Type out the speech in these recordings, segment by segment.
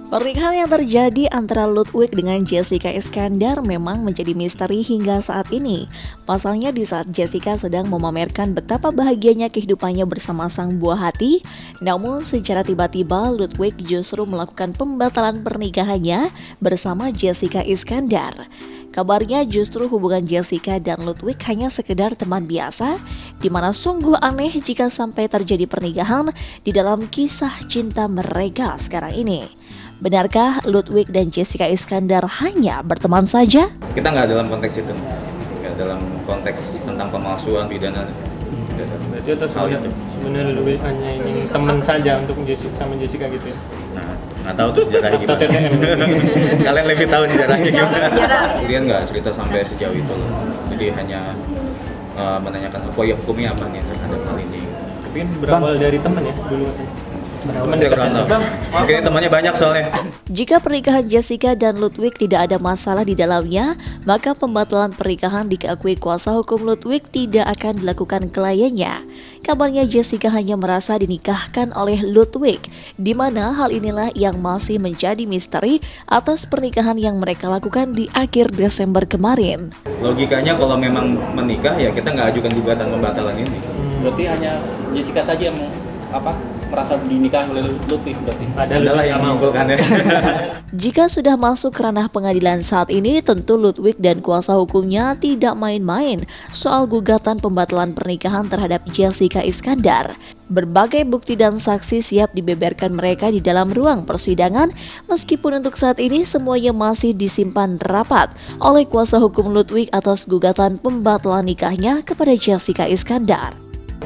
Pernikahan yang terjadi antara Ludwig dengan Jessica Iskandar memang menjadi misteri hingga saat ini. Pasalnya di saat Jessica sedang memamerkan betapa bahagianya kehidupannya bersama sang buah hati, namun secara tiba-tiba Ludwig justru melakukan pembatalan pernikahannya bersama Jessica Iskandar. Kabarnya justru hubungan Jessica dan Ludwig hanya sekedar teman biasa, di mana sungguh aneh jika sampai terjadi pernikahan di dalam kisah cinta mereka sekarang ini. Benarkah Ludwig dan Jessica Iskandar hanya berteman saja? Kita nggak dalam konteks itu, nggak dalam konteks tentang pemalsuan pidana. Berarti atas sebenarnya Ludwig hanya ingin teman saja untuk sama Jessica gitu ya? Nah, nggak tahu tuh sejarahnya gimana. Kalian lebih tahu sejarahnya gimana. Kemudian nggak cerita sampai sejauh itu loh. Jadi hanya menanyakan hukumnya apa nih terhadap hal ini. Tapi berawal dari teman ya dulu. Teman dekat Bang. Oke, temannya banyak soalnya. Jika pernikahan Jessica dan Ludwig tidak ada masalah di dalamnya, maka pembatalan pernikahan diakui kuasa hukum Ludwig tidak akan dilakukan kliennya. Kabarnya Jessica hanya merasa dinikahkan oleh Ludwig, di mana hal inilah yang masih menjadi misteri atas pernikahan yang mereka lakukan di akhir Desember kemarin. Logikanya kalau memang menikah ya kita nggak ajukan gugatan pembatalan ini. Berarti hanya Jessica saja yang merasa dinikahi oleh Ludwig berarti. Adalah yang mengumpulkannya. Jika sudah masuk ke ranah pengadilan saat ini, tentu Ludwig dan kuasa hukumnya tidak main-main soal gugatan pembatalan pernikahan terhadap Jessica Iskandar. Berbagai bukti dan saksi siap dibeberkan mereka di dalam ruang persidangan, meskipun untuk saat ini semuanya masih disimpan rapat oleh kuasa hukum Ludwig atas gugatan pembatalan nikahnya kepada Jessica Iskandar.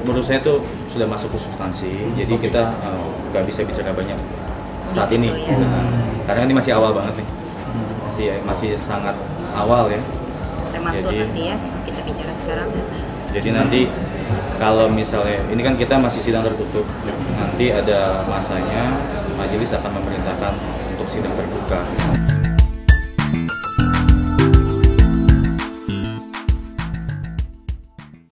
Menurut saya itu sudah masuk ke substansi, jadi kita nggak bisa bicara banyak saat ini, karena ini masih awal banget nih, masih sangat awal ya. Prematur nanti ya kita bicara sekarang. Jadi nanti kalau misalnya ini kan kita masih sidang tertutup, nanti ada masanya majelis akan memerintahkan untuk sidang terbuka.